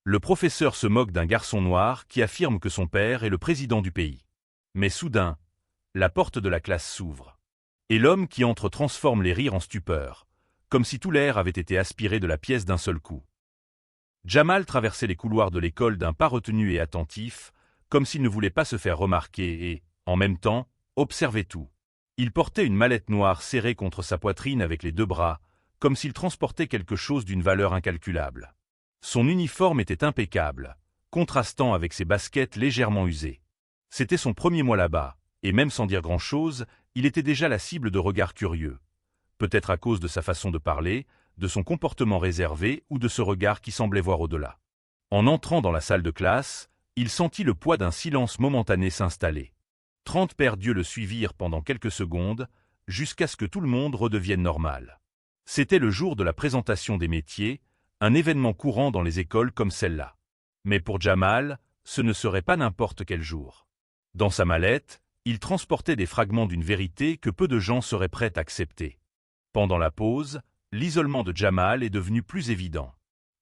Le professeur se moque d'un garçon noir qui affirme que son père est le président du pays. Mais soudain, la porte de la classe s'ouvre. Et l'homme qui entre transforme les rires en stupeur, comme si tout l'air avait été aspiré de la pièce d'un seul coup. Jamal traversait les couloirs de l'école d'un pas retenu et attentif, comme s'il ne voulait pas se faire remarquer et, en même temps, observait tout. Il portait une mallette noire serrée contre sa poitrine avec les deux bras, comme s'il transportait quelque chose d'une valeur incalculable. Son uniforme était impeccable, contrastant avec ses baskets légèrement usées. C'était son premier mois là-bas, et même sans dire grand-chose, il était déjà la cible de regards curieux. Peut-être à cause de sa façon de parler, de son comportement réservé ou de ce regard qui semblait voir au-delà. En entrant dans la salle de classe, il sentit le poids d'un silence momentané s'installer. 30 paires d'yeux le suivirent pendant quelques secondes, jusqu'à ce que tout le monde redevienne normal. C'était le jour de la présentation des métiers, un événement courant dans les écoles comme celle-là. Mais pour Jamal, ce ne serait pas n'importe quel jour. Dans sa mallette, il transportait des fragments d'une vérité que peu de gens seraient prêts à accepter. Pendant la pause, l'isolement de Jamal est devenu plus évident.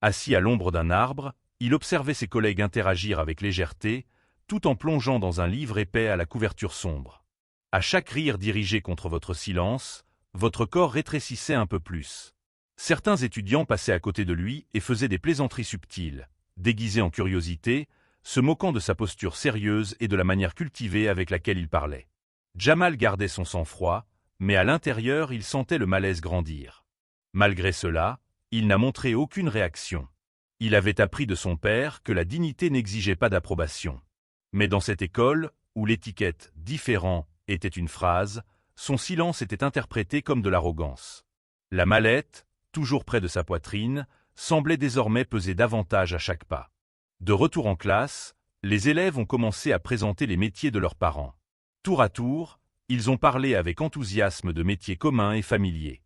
Assis à l'ombre d'un arbre, il observait ses collègues interagir avec légèreté, tout en plongeant dans un livre épais à la couverture sombre. À chaque rire dirigé contre votre silence, votre corps rétrécissait un peu plus. Certains étudiants passaient à côté de lui et faisaient des plaisanteries subtiles, déguisées en curiosité, se moquant de sa posture sérieuse et de la manière cultivée avec laquelle il parlait. Jamal gardait son sang-froid, mais à l'intérieur il sentait le malaise grandir. Malgré cela, il n'a montré aucune réaction. Il avait appris de son père que la dignité n'exigeait pas d'approbation. Mais dans cette école, où l'étiquette « différent » était une phrase, son silence était interprété comme de l'arrogance. La mallette, toujours près de sa poitrine, semblait désormais peser davantage à chaque pas. De retour en classe, les élèves ont commencé à présenter les métiers de leurs parents. Tour à tour, ils ont parlé avec enthousiasme de métiers communs et familiers.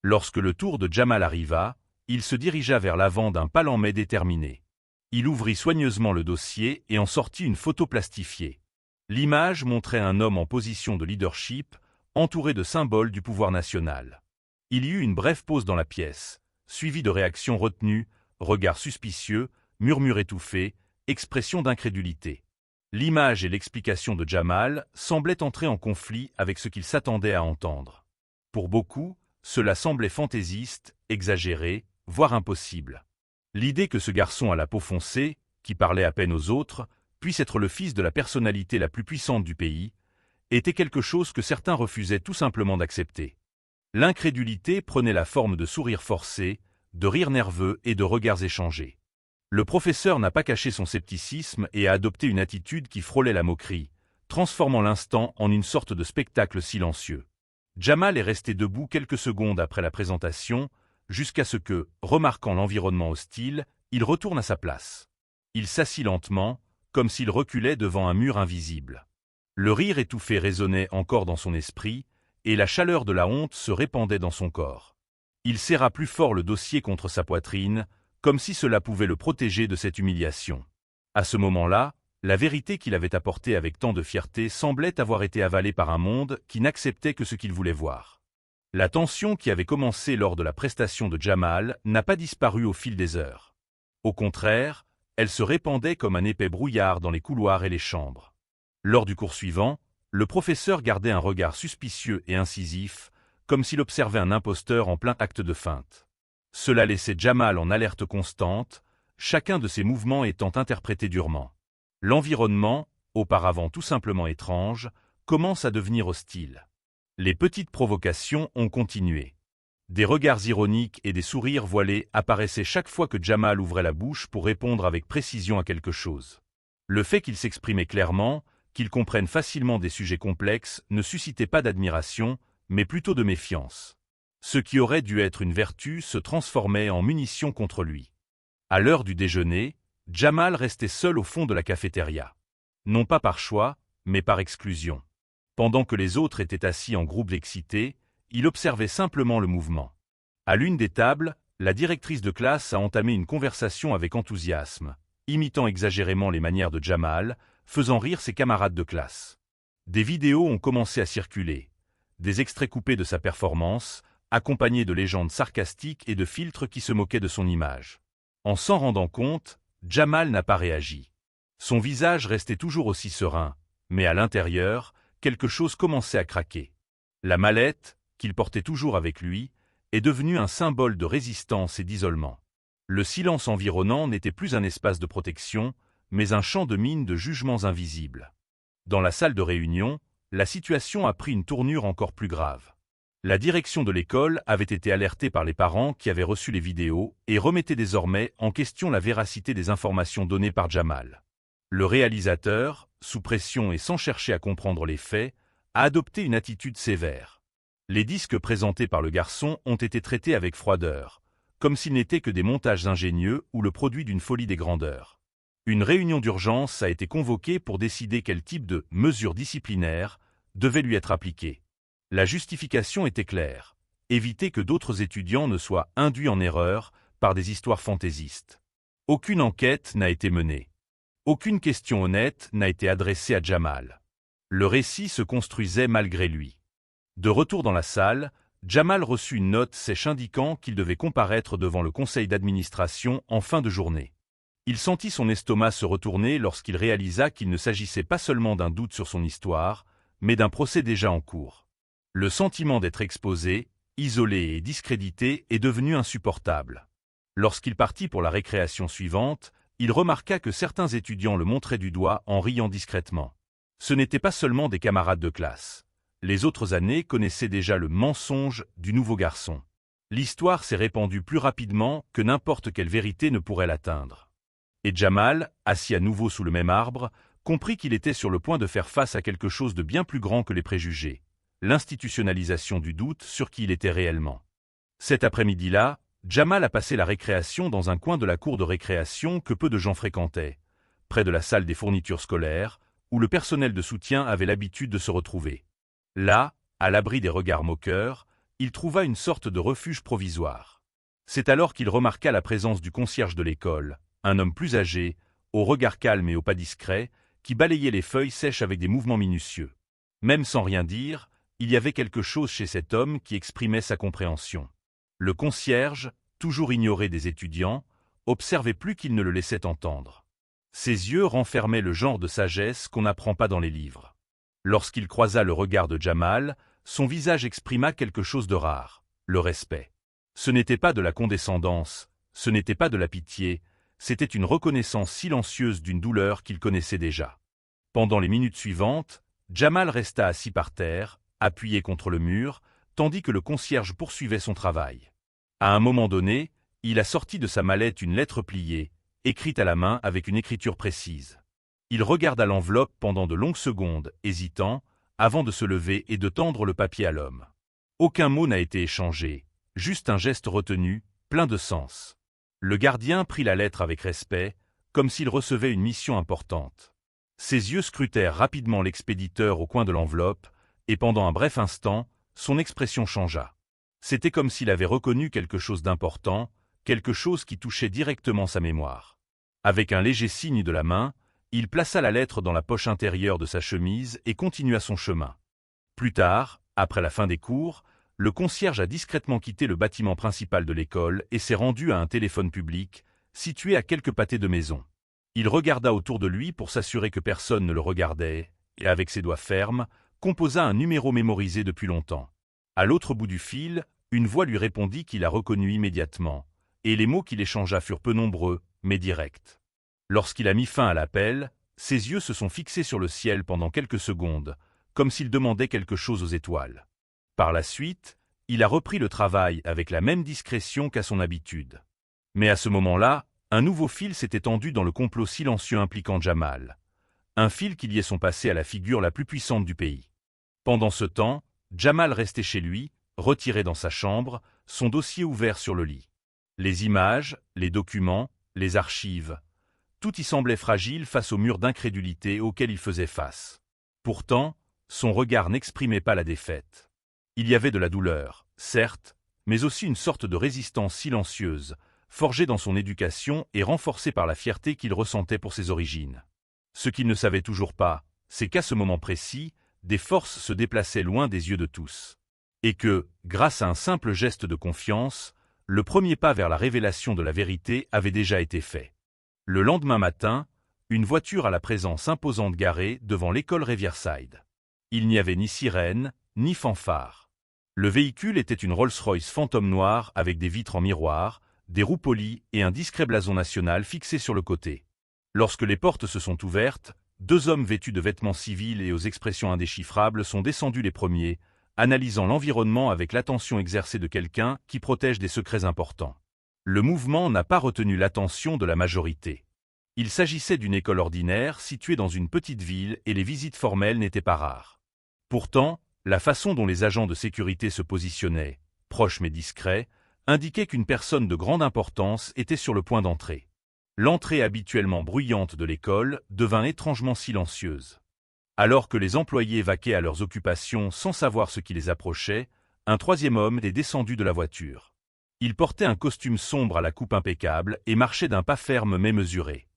Lorsque le tour de Jamal arriva, il se dirigea vers l'avant d'un pas lent mais déterminé. Il ouvrit soigneusement le dossier et en sortit une photo plastifiée. L'image montrait un homme en position de leadership, entouré de symboles du pouvoir national. Il y eut une brève pause dans la pièce, suivie de réactions retenues, regards suspicieux, murmures étouffés, expressions d'incrédulité. L'image et l'explication de Jamal semblaient entrer en conflit avec ce qu'il s'attendait à entendre. Pour beaucoup, cela semblait fantaisiste, exagéré, voire impossible. L'idée que ce garçon à la peau foncée, qui parlait à peine aux autres, puisse être le fils de la personnalité la plus puissante du pays, était quelque chose que certains refusaient tout simplement d'accepter. L'incrédulité prenait la forme de sourires forcés, de rires nerveux et de regards échangés. Le professeur n'a pas caché son scepticisme et a adopté une attitude qui frôlait la moquerie, transformant l'instant en une sorte de spectacle silencieux. Jamal est resté debout quelques secondes après la présentation, jusqu'à ce que, remarquant l'environnement hostile, il retourne à sa place. Il s'assit lentement, comme s'il reculait devant un mur invisible. Le rire étouffé résonnait encore dans son esprit, et la chaleur de la honte se répandait dans son corps. Il serra plus fort le dossier contre sa poitrine, comme si cela pouvait le protéger de cette humiliation. À ce moment-là, la vérité qu'il avait apportée avec tant de fierté semblait avoir été avalée par un monde qui n'acceptait que ce qu'il voulait voir. La tension qui avait commencé lors de la prestation de Jamal n'a pas disparu au fil des heures. Au contraire, elle se répandait comme un épais brouillard dans les couloirs et les chambres. Lors du cours suivant, le professeur gardait un regard suspicieux et incisif, comme s'il observait un imposteur en plein acte de feinte. Cela laissait Jamal en alerte constante, chacun de ses mouvements étant interprété durement. L'environnement, auparavant tout simplement étrange, commence à devenir hostile. Les petites provocations ont continué. Des regards ironiques et des sourires voilés apparaissaient chaque fois que Jamal ouvrait la bouche pour répondre avec précision à quelque chose. Le fait qu'il s'exprimait clairement, qu'il comprenne facilement des sujets complexes, ne suscitait pas d'admiration, mais plutôt de méfiance. Ce qui aurait dû être une vertu se transformait en munition contre lui. À l'heure du déjeuner, Jamal restait seul au fond de la cafétéria. Non pas par choix, mais par exclusion. Pendant que les autres étaient assis en groupes excités, il observait simplement le mouvement. À l'une des tables, la directrice de classe a entamé une conversation avec enthousiasme, imitant exagérément les manières de Jamal, faisant rire ses camarades de classe. Des vidéos ont commencé à circuler, des extraits coupés de sa performance, accompagnés de légendes sarcastiques et de filtres qui se moquaient de son image. En s'en rendant compte, Jamal n'a pas réagi. Son visage restait toujours aussi serein, mais à l'intérieur, quelque chose commençait à craquer. La mallette, qu'il portait toujours avec lui, est devenue un symbole de résistance et d'isolement. Le silence environnant n'était plus un espace de protection, mais un champ de mine de jugements invisibles. Dans la salle de réunion, la situation a pris une tournure encore plus grave. La direction de l'école avait été alertée par les parents qui avaient reçu les vidéos et remettait désormais en question la véracité des informations données par Jamal. Le réalisateur, sous pression et sans chercher à comprendre les faits, a adopté une attitude sévère. Les disques présentés par le garçon ont été traités avec froideur, comme s'ils n'étaient que des montages ingénieux ou le produit d'une folie des grandeurs. Une réunion d'urgence a été convoquée pour décider quel type de mesures disciplinaires devait lui être appliquée. La justification était claire: éviter que d'autres étudiants ne soient induits en erreur par des histoires fantaisistes. Aucune enquête n'a été menée. Aucune question honnête n'a été adressée à Jamal. Le récit se construisait malgré lui. De retour dans la salle, Jamal reçut une note sèche indiquant qu'il devait comparaître devant le conseil d'administration en fin de journée. Il sentit son estomac se retourner lorsqu'il réalisa qu'il ne s'agissait pas seulement d'un doute sur son histoire, mais d'un procès déjà en cours. Le sentiment d'être exposé, isolé et discrédité est devenu insupportable. Lorsqu'il partit pour la récréation suivante, il remarqua que certains étudiants le montraient du doigt en riant discrètement. Ce n'étaient pas seulement des camarades de classe. Les autres années connaissaient déjà le mensonge du nouveau garçon. L'histoire s'est répandue plus rapidement que n'importe quelle vérité ne pourrait l'atteindre. Et Jamal, assis à nouveau sous le même arbre, comprit qu'il était sur le point de faire face à quelque chose de bien plus grand que les préjugés: l'institutionnalisation du doute sur qui il était réellement. Cet après-midi-là, Jamal a passé la récréation dans un coin de la cour de récréation que peu de gens fréquentaient, près de la salle des fournitures scolaires, où le personnel de soutien avait l'habitude de se retrouver. Là, à l'abri des regards moqueurs, il trouva une sorte de refuge provisoire. C'est alors qu'il remarqua la présence du concierge de l'école, un homme plus âgé, au regard calme et au pas discret, qui balayait les feuilles sèches avec des mouvements minutieux. Même sans rien dire, il y avait quelque chose chez cet homme qui exprimait sa compréhension. Le concierge, toujours ignoré des étudiants, observait plus qu'il ne le laissait entendre. Ses yeux renfermaient le genre de sagesse qu'on n'apprend pas dans les livres. Lorsqu'il croisa le regard de Jamal, son visage exprima quelque chose de rare: le respect. Ce n'était pas de la condescendance, ce n'était pas de la pitié, c'était une reconnaissance silencieuse d'une douleur qu'il connaissait déjà. Pendant les minutes suivantes, Jamal resta assis par terre, appuyé contre le mur, tandis que le concierge poursuivait son travail. À un moment donné, il a sorti de sa mallette une lettre pliée, écrite à la main avec une écriture précise. Il regarda l'enveloppe pendant de longues secondes, hésitant, avant de se lever et de tendre le papier à l'homme. Aucun mot n'a été échangé, juste un geste retenu, plein de sens. Le gardien prit la lettre avec respect, comme s'il recevait une mission importante. Ses yeux scrutèrent rapidement l'expéditeur au coin de l'enveloppe, et pendant un bref instant, son expression changea. C'était comme s'il avait reconnu quelque chose d'important, quelque chose qui touchait directement sa mémoire. Avec un léger signe de la main, il plaça la lettre dans la poche intérieure de sa chemise et continua son chemin. Plus tard, après la fin des cours, le concierge a discrètement quitté le bâtiment principal de l'école et s'est rendu à un téléphone public, situé à quelques pâtés de maison. Il regarda autour de lui pour s'assurer que personne ne le regardait, et avec ses doigts fermes, composa un numéro mémorisé depuis longtemps. À l'autre bout du fil, une voix lui répondit qu'il a reconnu immédiatement, et les mots qu'il échangea furent peu nombreux, mais directs. Lorsqu'il a mis fin à l'appel, ses yeux se sont fixés sur le ciel pendant quelques secondes, comme s'il demandait quelque chose aux étoiles. Par la suite, il a repris le travail avec la même discrétion qu'à son habitude. Mais à ce moment-là, un nouveau fil s'était tendu dans le complot silencieux impliquant Jamal. Un fil qui liait son passé à la figure la plus puissante du pays. Pendant ce temps, Jamal restait chez lui, retiré dans sa chambre, son dossier ouvert sur le lit. Les images, les documents, les archives, tout y semblait fragile face au mur d'incrédulité auquel il faisait face. Pourtant, son regard n'exprimait pas la défaite. Il y avait de la douleur, certes, mais aussi une sorte de résistance silencieuse, forgée dans son éducation et renforcée par la fierté qu'il ressentait pour ses origines. Ce qu'il ne savait toujours pas, c'est qu'à ce moment précis, des forces se déplaçaient loin des yeux de tous. Et que, grâce à un simple geste de confiance, le premier pas vers la révélation de la vérité avait déjà été fait. Le lendemain matin, une voiture à la présence imposante garée devant l'école Riverside. Il n'y avait ni sirène, ni fanfare. Le véhicule était une Rolls-Royce Phantom noire avec des vitres en miroir, des roues polies et un discret blason national fixé sur le côté. Lorsque les portes se sont ouvertes, 2 hommes vêtus de vêtements civils et aux expressions indéchiffrables sont descendus les premiers, analysant l'environnement avec l'attention exercée de quelqu'un qui protège des secrets importants. Le mouvement n'a pas retenu l'attention de la majorité. Il s'agissait d'une école ordinaire située dans une petite ville et les visites formelles n'étaient pas rares. Pourtant, la façon dont les agents de sécurité se positionnaient, proches mais discrets, indiquait qu'une personne de grande importance était sur le point d'entrer. L'entrée habituellement bruyante de l'école devint étrangement silencieuse. Alors que les employés vaquaient à leurs occupations sans savoir ce qui les approchait, un 3e homme est descendu de la voiture. Il portait un costume sombre à la coupe impeccable et marchait d'un pas ferme mais mesuré.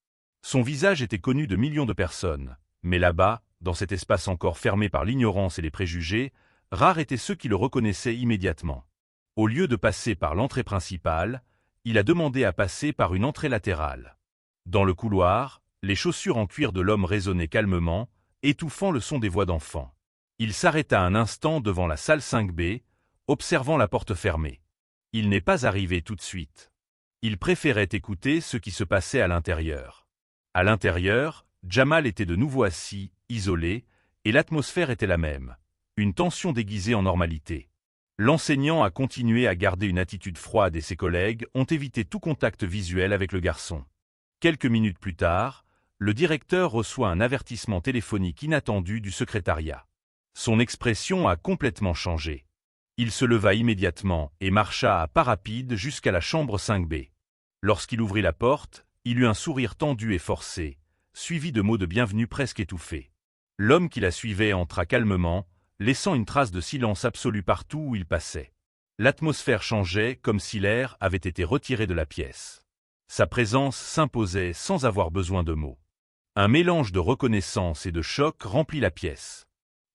Son visage était connu de millions de personnes, mais là-bas, dans cet espace encore fermé par l'ignorance et les préjugés, rares étaient ceux qui le reconnaissaient immédiatement. Au lieu de passer par l'entrée principale, il a demandé à passer par une entrée latérale. Dans le couloir, les chaussures en cuir de l'homme résonnaient calmement, étouffant le son des voix d'enfants. Il s'arrêta un instant devant la salle 5B, observant la porte fermée. Il n'est pas arrivé tout de suite. Il préférait écouter ce qui se passait à l'intérieur. À l'intérieur, Jamal était de nouveau assis, isolé, et l'atmosphère était la même, une tension déguisée en normalité. L'enseignant a continué à garder une attitude froide et ses collègues ont évité tout contact visuel avec le garçon. Quelques minutes plus tard, le directeur reçoit un avertissement téléphonique inattendu du secrétariat. Son expression a complètement changé. Il se leva immédiatement et marcha à pas rapides jusqu'à la chambre 5B. Lorsqu'il ouvrit la porte, il eut un sourire tendu et forcé, suivi de mots de bienvenue presque étouffés. L'homme qui la suivait entra calmement, laissant une trace de silence absolu partout où il passait. L'atmosphère changeait comme si l'air avait été retiré de la pièce. Sa présence s'imposait sans avoir besoin de mots. Un mélange de reconnaissance et de choc remplit la pièce.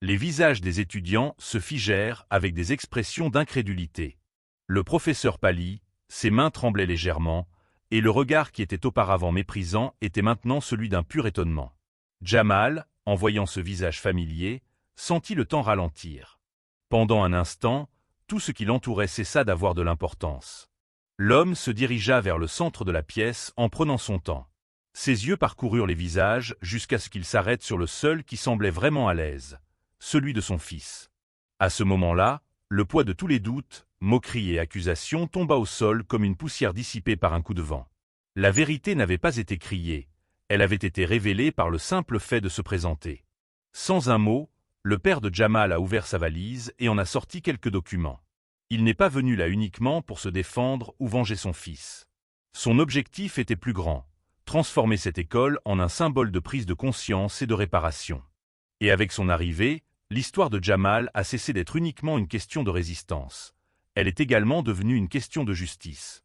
Les visages des étudiants se figèrent avec des expressions d'incrédulité. Le professeur pâlit, ses mains tremblaient légèrement, et le regard qui était auparavant méprisant était maintenant celui d'un pur étonnement. Jamal, en voyant ce visage familier, sentit le temps ralentir. Pendant un instant, tout ce qui l'entourait cessa d'avoir de l'importance. L'homme se dirigea vers le centre de la pièce en prenant son temps. Ses yeux parcoururent les visages jusqu'à ce qu'il s'arrête sur le seul qui semblait vraiment à l'aise, celui de son fils. À ce moment-là, le poids de tous les doutes, moqueries et accusations tomba au sol comme une poussière dissipée par un coup de vent. La vérité n'avait pas été criée, elle avait été révélée par le simple fait de se présenter. Sans un mot, le père de Jamal a ouvert sa valise et en a sorti quelques documents. Il n'est pas venu là uniquement pour se défendre ou venger son fils. Son objectif était plus grand, transformer cette école en un symbole de prise de conscience et de réparation. Et avec son arrivée, l'histoire de Jamal a cessé d'être uniquement une question de résistance. Elle est également devenue une question de justice.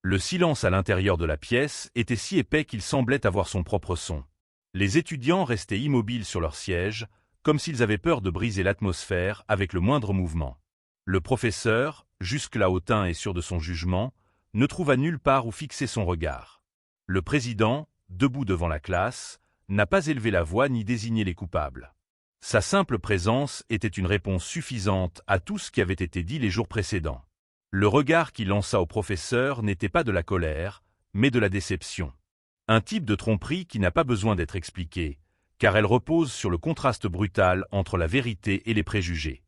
Le silence à l'intérieur de la pièce était si épais qu'il semblait avoir son propre son. Les étudiants restaient immobiles sur leurs sièges, comme s'ils avaient peur de briser l'atmosphère avec le moindre mouvement. Le professeur, jusque-là hautain et sûr de son jugement, ne trouva nulle part où fixer son regard. Le président, debout devant la classe, n'a pas élevé la voix ni désigné les coupables. Sa simple présence était une réponse suffisante à tout ce qui avait été dit les jours précédents. Le regard qu'il lança au professeur n'était pas de la colère, mais de la déception. Un type de tromperie qui n'a pas besoin d'être expliqué, car elle repose sur le contraste brutal entre la vérité et les préjugés.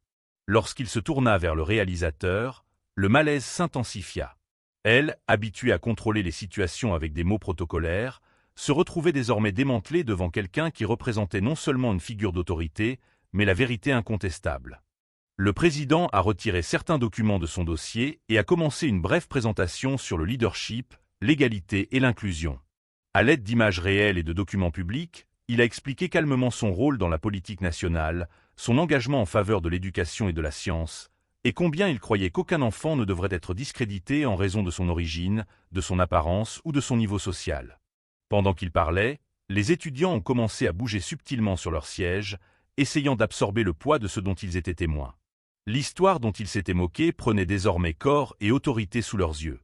Lorsqu'il se tourna vers le réalisateur, le malaise s'intensifia. Elle, habituée à contrôler les situations avec des mots protocolaires, se retrouvait désormais démantelée devant quelqu'un qui représentait non seulement une figure d'autorité, mais la vérité incontestable. Le président a retiré certains documents de son dossier et a commencé une brève présentation sur le leadership, l'égalité et l'inclusion. À l'aide d'images réelles et de documents publics, il a expliqué calmement son rôle dans la politique nationale, son engagement en faveur de l'éducation et de la science, et combien il croyait qu'aucun enfant ne devrait être discrédité en raison de son origine, de son apparence ou de son niveau social. Pendant qu'il parlait, les étudiants ont commencé à bouger subtilement sur leurs sièges, essayant d'absorber le poids de ce dont ils étaient témoins. L'histoire dont ils s'étaient moqués prenait désormais corps et autorité sous leurs yeux.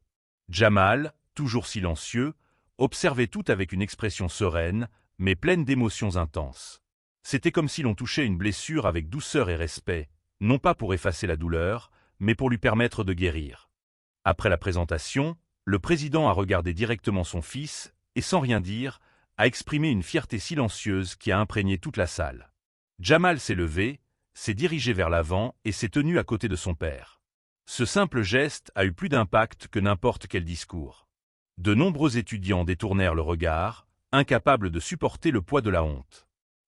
Jamal, toujours silencieux, observait tout avec une expression sereine, mais pleine d'émotions intenses. C'était comme si l'on touchait une blessure avec douceur et respect, non pas pour effacer la douleur, mais pour lui permettre de guérir. Après la présentation, le président a regardé directement son fils et, sans rien dire, a exprimé une fierté silencieuse qui a imprégné toute la salle. Jamal s'est levé, s'est dirigé vers l'avant et s'est tenu à côté de son père. Ce simple geste a eu plus d'impact que n'importe quel discours. De nombreux étudiants détournèrent le regard, incapables de supporter le poids de la honte.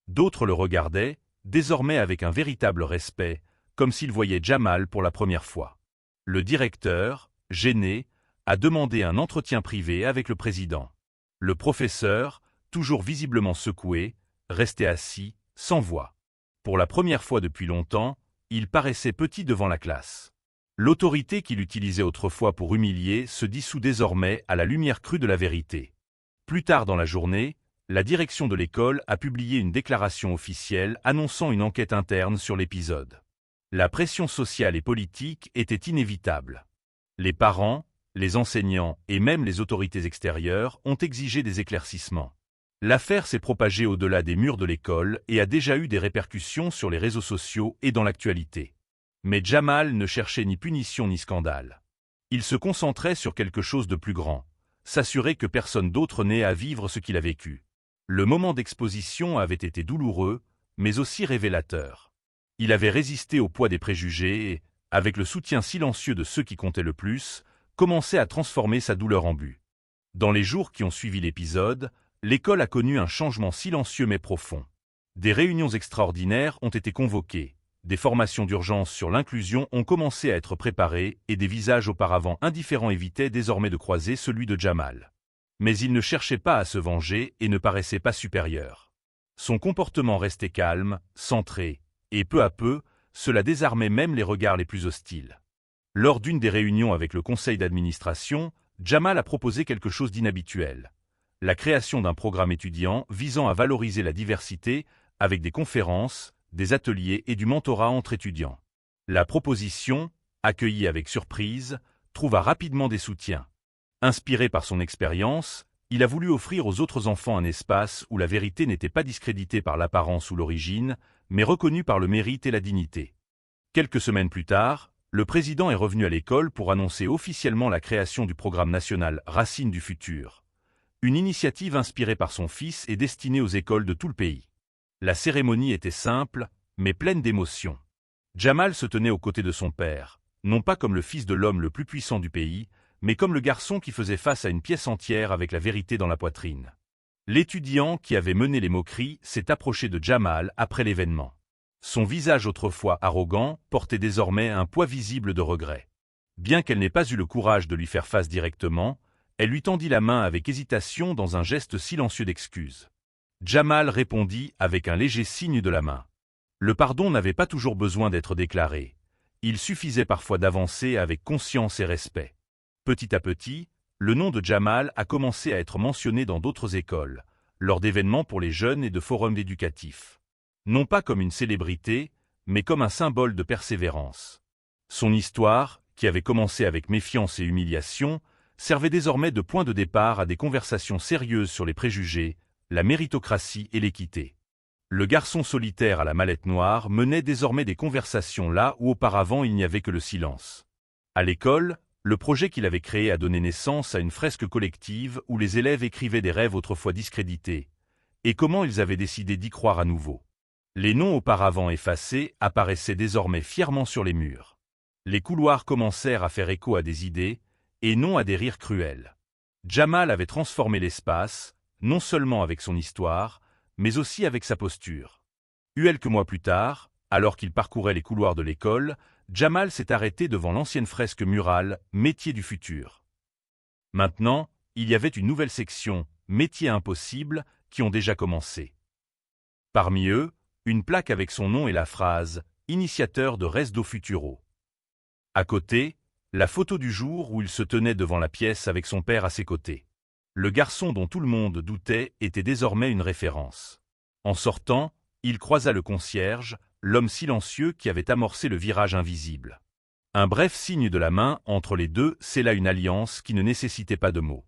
D'autres le regardaient, désormais avec un véritable respect, comme s'ils voyaient Jamal pour la première fois. Le directeur, gêné, a demandé un entretien privé avec le président. Le professeur, toujours visiblement secoué, restait assis, sans voix. Pour la première fois depuis longtemps, il paraissait petit devant la classe. L'autorité qu'il utilisait autrefois pour humilier se dissout désormais à la lumière crue de la vérité. Plus tard dans la journée, la direction de l'école a publié une déclaration officielle annonçant une enquête interne sur l'épisode. La pression sociale et politique était inévitable. Les parents, les enseignants et même les autorités extérieures ont exigé des éclaircissements. L'affaire s'est propagée au-delà des murs de l'école et a déjà eu des répercussions sur les réseaux sociaux et dans l'actualité. Mais Jamal ne cherchait ni punition ni scandale. Il se concentrait sur quelque chose de plus grand, s'assurer que personne d'autre n'ait à vivre ce qu'il a vécu. Le moment d'exposition avait été douloureux, mais aussi révélateur. Il avait résisté au poids des préjugés et, avec le soutien silencieux de ceux qui comptaient le plus, commençait à transformer sa douleur en but. Dans les jours qui ont suivi l'épisode, l'école a connu un changement silencieux mais profond. Des réunions extraordinaires ont été convoquées, des formations d'urgence sur l'inclusion ont commencé à être préparées et des visages auparavant indifférents évitaient désormais de croiser celui de Jamal. Mais il ne cherchait pas à se venger et ne paraissait pas supérieur. Son comportement restait calme, centré, et peu à peu, cela désarmait même les regards les plus hostiles. Lors d'une des réunions avec le conseil d'administration, Jamal a proposé quelque chose d'inhabituel. La création d'un programme étudiant visant à valoriser la diversité avec des conférences, des ateliers et du mentorat entre étudiants. La proposition, accueillie avec surprise, trouva rapidement des soutiens. Inspiré par son expérience, il a voulu offrir aux autres enfants un espace où la vérité n'était pas discréditée par l'apparence ou l'origine, mais reconnue par le mérite et la dignité. Quelques semaines plus tard, le président est revenu à l'école pour annoncer officiellement la création du programme national Racines du futur. Une initiative inspirée par son fils et destinée aux écoles de tout le pays. La cérémonie était simple, mais pleine d'émotion. Jamal se tenait aux côtés de son père, non pas comme le fils de l'homme le plus puissant du pays, mais comme le garçon qui faisait face à une pièce entière avec la vérité dans la poitrine. L'étudiant qui avait mené les moqueries s'est approché de Jamal après l'événement. Son visage autrefois arrogant portait désormais un poids visible de regret. Bien qu'elle n'ait pas eu le courage de lui faire face directement, elle lui tendit la main avec hésitation dans un geste silencieux d'excuse. Jamal répondit avec un léger signe de la main. Le pardon n'avait pas toujours besoin d'être déclaré. Il suffisait parfois d'avancer avec conscience et respect. Petit à petit, le nom de Jamal a commencé à être mentionné dans d'autres écoles, lors d'événements pour les jeunes et de forums éducatifs. Non pas comme une célébrité, mais comme un symbole de persévérance. Son histoire, qui avait commencé avec méfiance et humiliation, servait désormais de point de départ à des conversations sérieuses sur les préjugés, la méritocratie et l'équité. Le garçon solitaire à la mallette noire menait désormais des conversations là où auparavant il n'y avait que le silence. À l'école, le projet qu'il avait créé a donné naissance à une fresque collective où les élèves écrivaient des rêves autrefois discrédités, et comment ils avaient décidé d'y croire à nouveau. Les noms auparavant effacés apparaissaient désormais fièrement sur les murs. Les couloirs commencèrent à faire écho à des idées, et non à des rires cruels. Jamal avait transformé l'espace, non seulement avec son histoire, mais aussi avec sa posture. Quelques mois plus tard, alors qu'il parcourait les couloirs de l'école, Jamal s'est arrêté devant l'ancienne fresque murale « Métiers du futur ». Maintenant, il y avait une nouvelle section « Métiers impossibles » qui ont déjà commencé. Parmi eux, une plaque avec son nom et la phrase « Initiateur de Resdo Futuro ». À côté, la photo du jour où il se tenait devant la pièce avec son père à ses côtés. Le garçon dont tout le monde doutait était désormais une référence. En sortant, il croisa le concierge, l'homme silencieux qui avait amorcé le virage invisible. Un bref signe de la main entre les deux scella une alliance qui ne nécessitait pas de mots.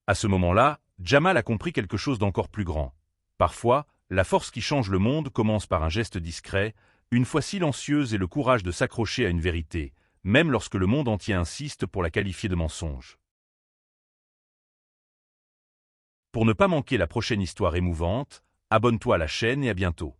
À ce moment-là, Jamal a compris quelque chose d'encore plus grand. Parfois, la force qui change le monde commence par un geste discret, une foi silencieuse et le courage de s'accrocher à une vérité, même lorsque le monde entier insiste pour la qualifier de mensonge. Pour ne pas manquer la prochaine histoire émouvante, abonne-toi à la chaîne et à bientôt.